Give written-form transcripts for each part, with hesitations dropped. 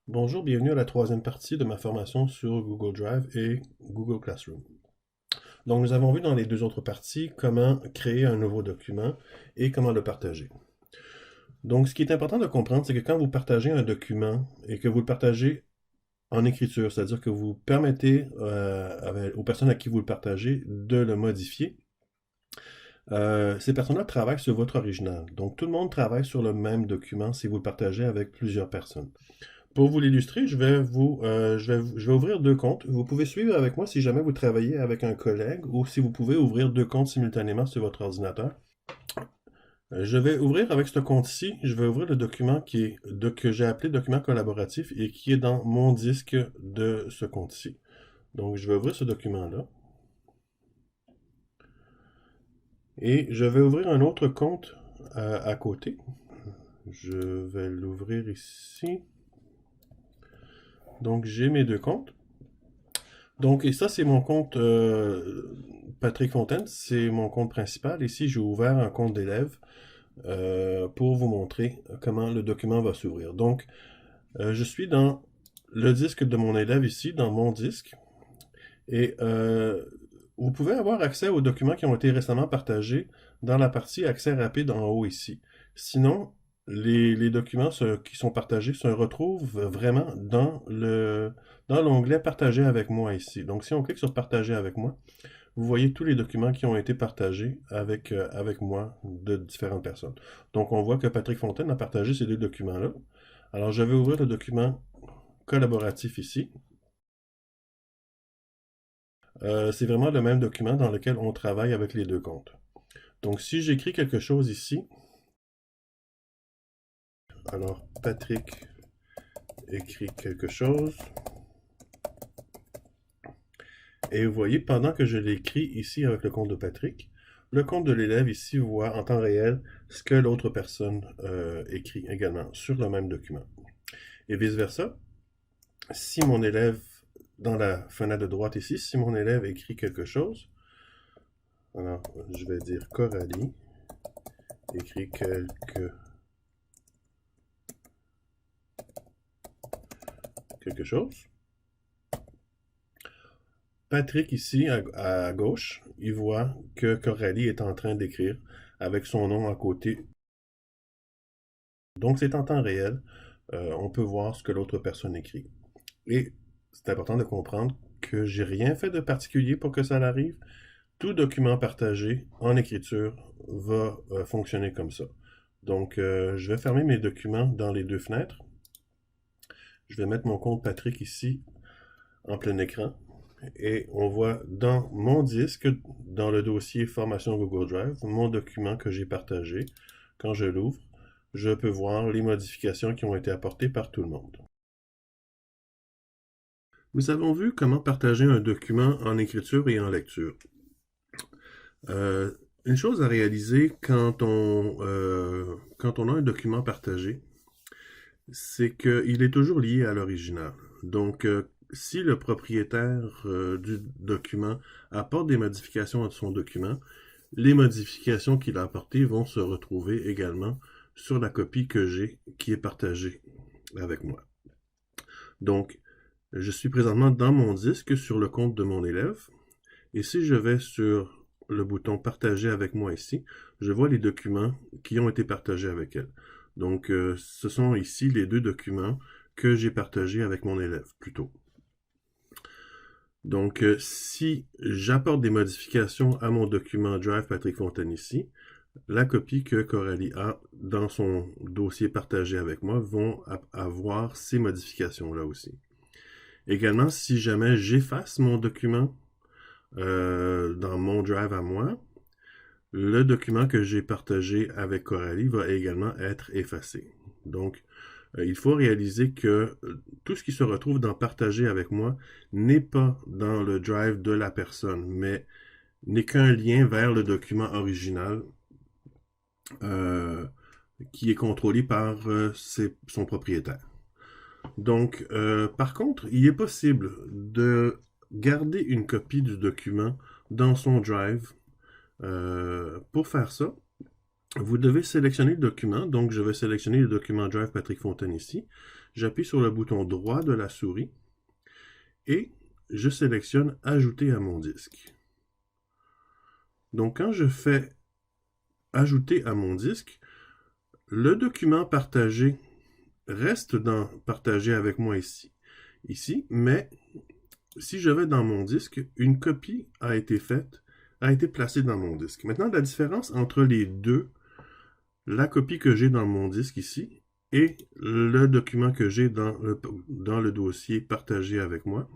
Bonjour, bienvenue à la troisième partie de ma formation sur Google Drive et Google Classroom. Donc, nous avons vu dans les deux autres parties comment créer un nouveau document et comment le partager. Donc, ce qui est important de comprendre, c'est que quand vous partagez un document et que vous le partagez en écriture, c'est-à-dire que vous permettez aux personnes à qui vous le partagez de le modifier, ces personnes-là travaillent sur votre original. Donc, tout le monde travaille sur le même document si vous le partagez avec plusieurs personnes. Pour vous l'illustrer, je vais ouvrir deux comptes. Vous pouvez suivre avec moi si jamais vous travaillez avec un collègue ou si vous pouvez ouvrir deux comptes simultanément sur votre ordinateur. Je vais ouvrir avec ce compte-ci, je vais ouvrir le document que j'ai appelé document collaboratif et qui est dans mon disque de ce compte-ci. Donc, je vais ouvrir ce document-là. Et je vais ouvrir un autre compte à côté. Je vais l'ouvrir ici. Donc, j'ai mes deux comptes. Donc, et ça, c'est mon compte Patrick Fontaine, c'est mon compte principal. Ici, j'ai ouvert un compte d'élève pour vous montrer comment le document va s'ouvrir. Donc, je suis dans le disque de mon élève ici, dans mon disque, et vous pouvez avoir accès aux documents qui ont été récemment partagés dans la partie accès rapide en haut ici. Sinon, les documents qui sont partagés se retrouvent vraiment dans l'onglet Partager avec moi ici. Donc, si on clique sur Partager avec moi, vous voyez tous les documents qui ont été partagés avec moi de différentes personnes. Donc, on voit que Patrick Fontaine a partagé ces deux documents-là. Alors, je vais ouvrir le document collaboratif ici. C'est vraiment le même document dans lequel on travaille avec les deux comptes. Donc, si j'écris quelque chose ici, alors Patrick écrit quelque chose, et vous voyez, pendant que je l'écris ici avec le compte de Patrick, le compte de l'élève ici voit en temps réel ce que l'autre personne écrit également sur le même document. Et vice-versa, si mon élève, dans la fenêtre de droite ici, si mon élève écrit quelque chose, alors je vais dire Coralie écrit quelque chose. Patrick ici à gauche, il voit que Coralie est en train d'écrire avec son nom à côté. Donc c'est en temps réel, on peut voir ce que l'autre personne écrit. Et c'est important de comprendre que j'ai rien fait de particulier pour que ça arrive. Tout document partagé en écriture va fonctionner comme ça. Donc, je vais fermer mes documents dans les deux fenêtres. Je vais mettre mon compte Patrick ici en plein écran. Et on voit dans mon disque, dans le dossier Formation Google Drive, mon document que j'ai partagé. Quand je l'ouvre, je peux voir les modifications qui ont été apportées par tout le monde. Nous avons vu comment partager un document en écriture et en lecture. Euh, une chose à réaliser quand on a un document partagé, c'est qu'il est toujours lié à l'original. Donc, si le propriétaire du document apporte des modifications à son document, les modifications qu'il a apportées vont se retrouver également sur la copie que j'ai qui est partagée avec moi. Donc, je suis présentement dans mon disque sur le compte de mon élève. Et si je vais sur le bouton Partager avec moi ici, je vois les documents qui ont été partagés avec elle. Donc, ce sont ici les deux documents que j'ai partagés avec mon élève plus tôt. Donc, si j'apporte des modifications à mon document Drive Patrick Fontaine ici, la copie que Coralie a dans son dossier partagé avec moi vont avoir ces modifications-là aussi. Également, si jamais j'efface mon document dans mon drive à moi, le document que j'ai partagé avec Coralie va également être effacé. Donc, il faut réaliser que tout ce qui se retrouve dans Partager avec moi n'est pas dans le drive de la personne, mais n'est qu'un lien vers le document original euh, qui est contrôlé par son propriétaire. Donc, par contre, il est possible de garder une copie du document dans son drive. Pour faire ça, vous devez sélectionner le document. Donc, je vais sélectionner le document Drive Patrick Fontaine ici. J'appuie sur le bouton droit de la souris et je sélectionne Ajouter à mon disque. Donc, quand je fais Ajouter à mon disque, le document partagé reste dans Partager avec moi ici, mais si je vais dans mon disque, une copie a été placée dans mon disque. Maintenant, la différence entre les deux, la copie que j'ai dans mon disque ici et le document que j'ai dans le dossier partagé avec moi,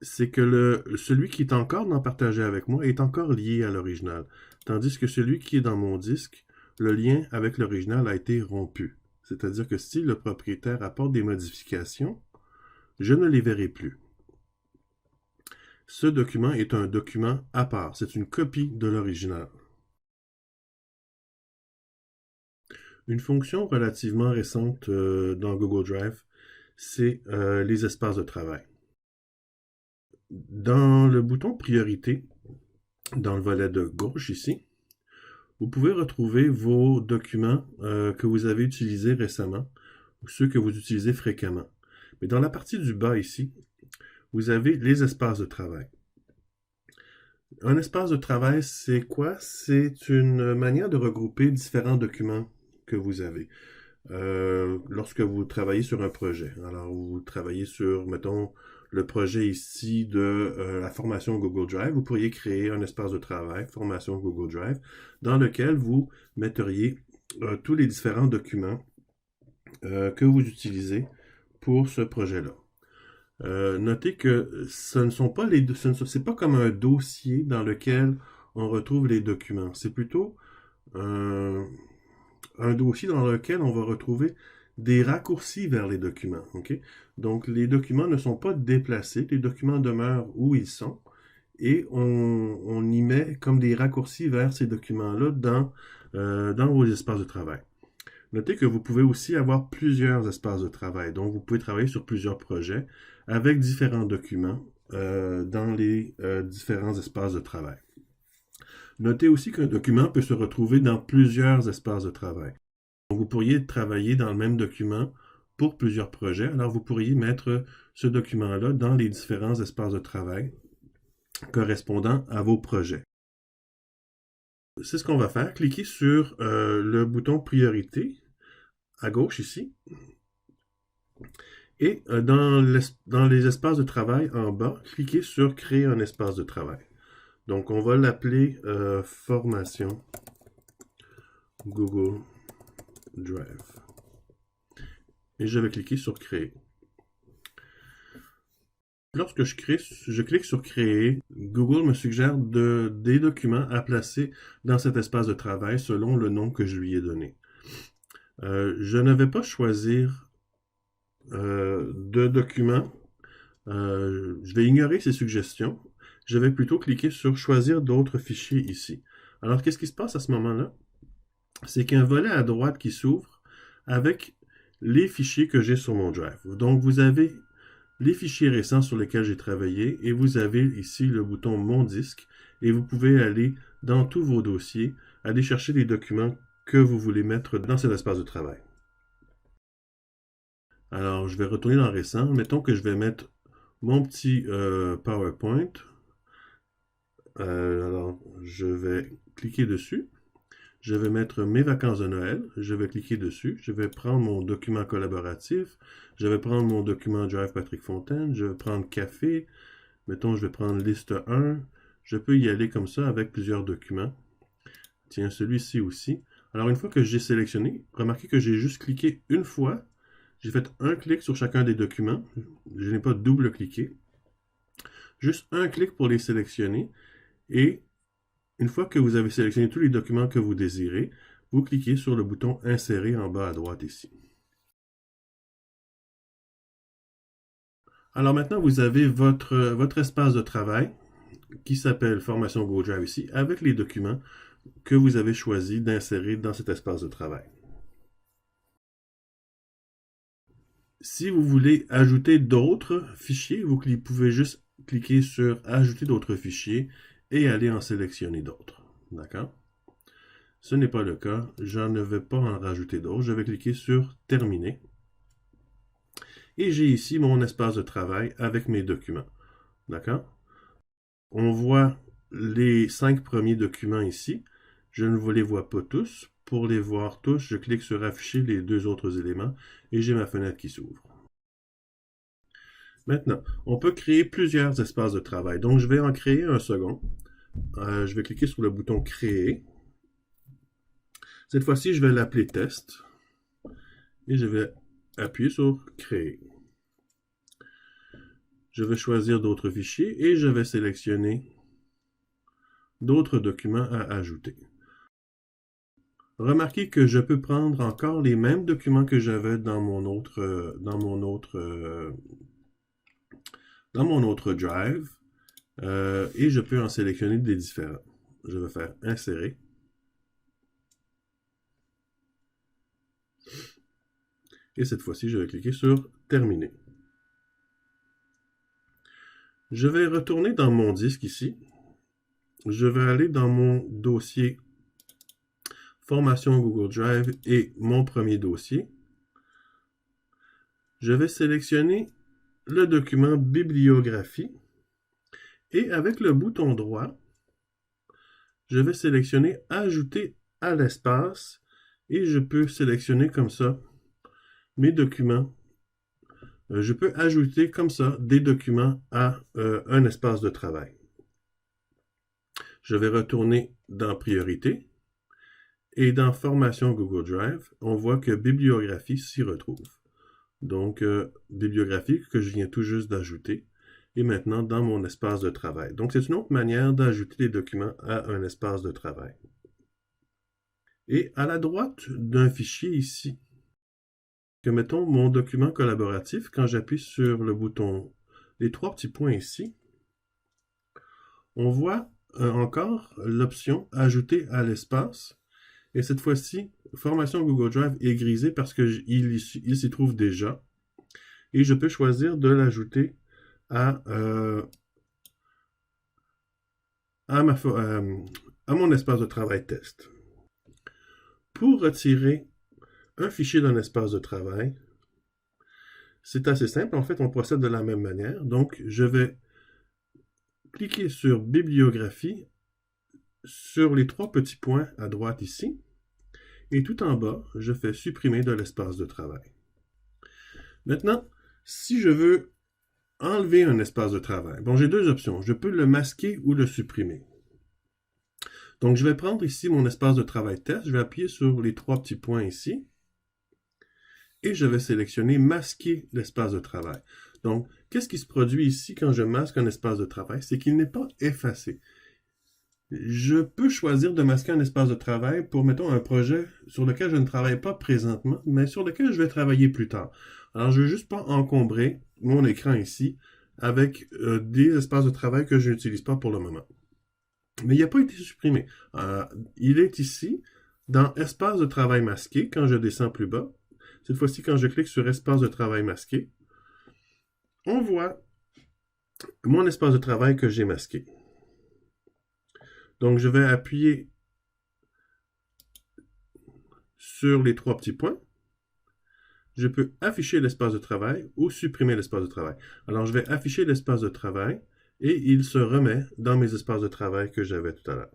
c'est que celui qui est encore dans Partager avec moi est encore lié à l'original, tandis que celui qui est dans mon disque, le lien avec l'original a été rompu. C'est-à-dire que si le propriétaire apporte des modifications, je ne les verrai plus. Ce document est un document à part, c'est une copie de l'original. Une fonction relativement récente dans Google Drive, c'est les espaces de travail. Dans le bouton Priorité, dans le volet de gauche ici, vous pouvez retrouver vos documents que vous avez utilisés récemment ou ceux que vous utilisez fréquemment. Mais dans la partie du bas ici, vous avez les espaces de travail. Un espace de travail, c'est quoi? C'est une manière de regrouper différents documents que vous avez. Lorsque vous travaillez sur un projet. Alors, vous travaillez sur, mettons, le projet ici de la formation Google Drive. Vous pourriez créer un espace de travail, formation Google Drive, dans lequel vous metteriez tous les différents documents que vous utilisez pour ce projet-là. Notez que ce ne sont pas c'est pas comme un dossier dans lequel on retrouve les documents. C'est plutôt un dossier dans lequel on va retrouver des raccourcis vers les documents. Okay? Donc, les documents ne sont pas déplacés, les documents demeurent où ils sont, et on y met comme des raccourcis vers ces documents-là dans vos espaces de travail. Notez que vous pouvez aussi avoir plusieurs espaces de travail, donc vous pouvez travailler sur plusieurs projets avec différents documents dans les différents espaces de travail. Notez aussi qu'un document peut se retrouver dans plusieurs espaces de travail. Donc, vous pourriez travailler dans le même document pour plusieurs projets. Alors, vous pourriez mettre ce document-là dans les différents espaces de travail correspondant à vos projets. C'est ce qu'on va faire. Cliquez sur le bouton Priorité à gauche ici. Et dans les espaces de travail en bas, cliquez sur Créer un espace de travail. Donc, on va l'appeler Formation Google Drive. Et je vais cliquer sur Créer. Lorsque je clique sur Créer, Google me suggère des documents à placer dans cet espace de travail selon le nom que je lui ai donné. Je ne vais pas choisir de documents. Je vais ignorer ces suggestions. Je vais plutôt cliquer sur Choisir d'autres fichiers ici. Alors, qu'est-ce qui se passe à ce moment-là? C'est qu'il y a un volet à droite qui s'ouvre avec les fichiers que j'ai sur mon Drive. Donc, vous avez les fichiers récents sur lesquels j'ai travaillé et vous avez ici le bouton Mon disque et vous pouvez aller dans tous vos dossiers, aller chercher les documents que vous voulez mettre dans cet espace de travail. Alors, je vais retourner dans Récent. Mettons que je vais mettre mon petit PowerPoint. Alors, je vais cliquer dessus. Je vais mettre mes vacances de Noël. Je vais cliquer dessus. Je vais prendre mon document collaboratif. Je vais prendre mon document Drive Patrick Fontaine. Je vais prendre Café. Mettons, je vais prendre liste 1. Je peux y aller comme ça avec plusieurs documents. Tiens, celui-ci aussi. Alors, une fois que j'ai sélectionné, remarquez que j'ai juste cliqué une fois. J'ai fait un clic sur chacun des documents. Je n'ai pas double-cliqué. Juste un clic pour les sélectionner. Et une fois que vous avez sélectionné tous les documents que vous désirez, vous cliquez sur le bouton Insérer en bas à droite ici. Alors maintenant, vous avez votre espace de travail qui s'appelle Formation Google Drive ici, avec les documents que vous avez choisi d'insérer dans cet espace de travail. Si vous voulez ajouter d'autres fichiers, vous pouvez juste cliquer sur Ajouter d'autres fichiers et aller en sélectionner d'autres. D'accord? Ce n'est pas le cas. Je ne vais pas en rajouter d'autres. Je vais cliquer sur « Terminer ». Et j'ai ici mon espace de travail avec mes documents. D'accord? On voit les 5 premiers documents ici. Je ne vous les vois pas tous. Pour les voir tous, je clique sur « Afficher les 2 autres éléments » et j'ai ma fenêtre qui s'ouvre. Maintenant, on peut créer plusieurs espaces de travail. Donc, je vais en créer un second. Je vais cliquer sur le bouton « Créer ». Cette fois-ci, je vais l'appeler « Test » et je vais appuyer sur « Créer ». Je vais choisir d'autres fichiers et je vais sélectionner d'autres documents à ajouter. Remarquez que je peux prendre encore les mêmes documents que j'avais dans mon autre Drive et je peux en sélectionner des différents. Je vais faire Insérer. Et cette fois-ci, je vais cliquer sur Terminer. Je vais retourner dans mon disque ici. Je vais aller dans mon dossier Formation Google Drive et mon premier dossier. Je vais sélectionner le document Bibliographie et avec le bouton droit, je vais sélectionner Ajouter à l'espace et je peux sélectionner comme ça mes documents. Je peux ajouter comme ça des documents à un espace de travail. Je vais retourner dans Priorité et dans Formation Google Drive, on voit que Bibliographie s'y retrouve. Donc, Bibliographie que je viens tout juste d'ajouter est maintenant dans mon espace de travail. Donc, c'est une autre manière d'ajouter des documents à un espace de travail. Et à la droite d'un fichier ici, que mettons mon document collaboratif, quand j'appuie sur le bouton, les 3 petits points ici, on voit encore l'option « Ajouter à l'espace ». Et cette fois-ci, Formation Google Drive est grisé parce qu'il s'y trouve déjà. Et je peux choisir de l'ajouter à mon espace de travail test. Pour retirer un fichier d'un espace de travail, c'est assez simple. En fait, on procède de la même manière. Donc, je vais cliquer sur Bibliographie sur les 3 petits points à droite ici. Et tout en bas, je fais supprimer de l'espace de travail. Maintenant, si je veux enlever un espace de travail, bon, j'ai 2 options. Je peux le masquer ou le supprimer. Donc, je vais prendre ici mon espace de travail test. Je vais appuyer sur les 3 petits points ici. Et je vais sélectionner masquer l'espace de travail. Donc, qu'est-ce qui se produit ici quand je masque un espace de travail? C'est qu'il n'est pas effacé. Je peux choisir de masquer un espace de travail pour, mettons, un projet sur lequel je ne travaille pas présentement, mais sur lequel je vais travailler plus tard. Alors, je ne veux juste pas encombrer mon écran ici avec des espaces de travail que je n'utilise pas pour le moment. Mais il n'a pas été supprimé. Il est ici, dans Espace de travail masqué, quand je descends plus bas. Cette fois-ci, quand je clique sur Espace de travail masqué, on voit mon espace de travail que j'ai masqué. Donc, je vais appuyer sur les 3 petits points. Je peux afficher l'espace de travail ou supprimer l'espace de travail. Alors, je vais afficher l'espace de travail et il se remet dans mes espaces de travail que j'avais tout à l'heure.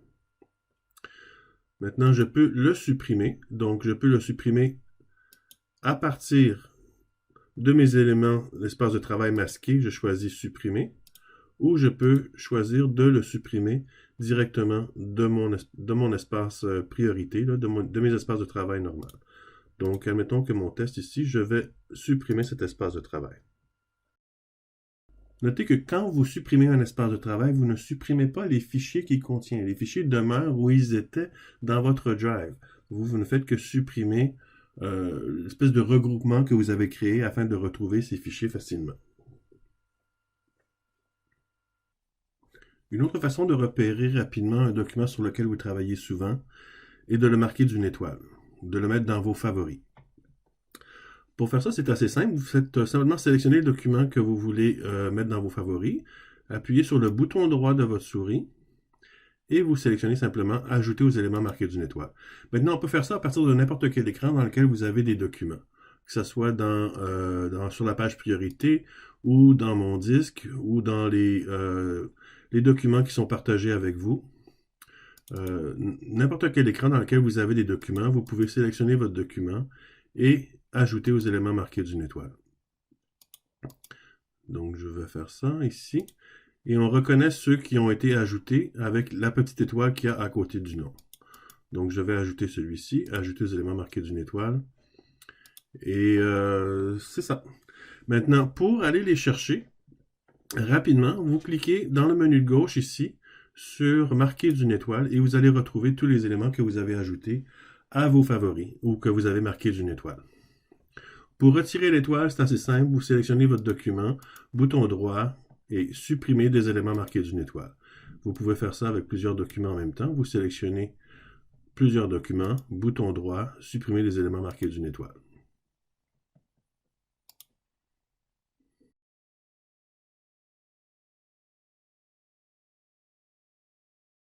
Maintenant, je peux le supprimer. Donc, je peux le supprimer à partir de mes éléments, l'espace de travail masqué, je choisis supprimer. Ou je peux choisir de le supprimer directement de mon espace priorité, là, de mes espaces de travail normal. Donc, admettons que mon test ici, je vais supprimer cet espace de travail. Notez que quand vous supprimez un espace de travail, vous ne supprimez pas les fichiers qu'il contient. Les fichiers demeurent où ils étaient dans votre Drive. Vous ne faites que supprimer l'espèce de regroupement que vous avez créé afin de retrouver ces fichiers facilement. Une autre façon de repérer rapidement un document sur lequel vous travaillez souvent est de le marquer d'une étoile, de le mettre dans vos favoris. Pour faire ça, c'est assez simple. Vous faites simplement sélectionner le document que vous voulez mettre dans vos favoris, appuyez sur le bouton droit de votre souris et vous sélectionnez simplement « Ajouter aux éléments marqués d'une étoile ». Maintenant, on peut faire ça à partir de n'importe quel écran dans lequel vous avez des documents, que ce soit sur la page priorité ou dans mon disque ou dans les documents qui sont partagés avec vous. N'importe quel écran dans lequel vous avez des documents, vous pouvez sélectionner votre document et ajouter aux éléments marqués d'une étoile. Donc, je vais faire ça ici. Et on reconnaît ceux qui ont été ajoutés avec la petite étoile qu'il y a à côté du nom. Donc, je vais ajouter celui-ci, ajouter aux éléments marqués d'une étoile. Et c'est ça. Maintenant, pour aller les chercher, rapidement, vous cliquez dans le menu de gauche ici, sur marquer d'une étoile, et vous allez retrouver tous les éléments que vous avez ajoutés à vos favoris, ou que vous avez marqués d'une étoile. Pour retirer l'étoile, c'est assez simple, vous sélectionnez votre document, bouton droit, et supprimer des éléments marqués d'une étoile. Vous pouvez faire ça avec plusieurs documents en même temps. Vous sélectionnez plusieurs documents, bouton droit, supprimer les éléments marqués d'une étoile.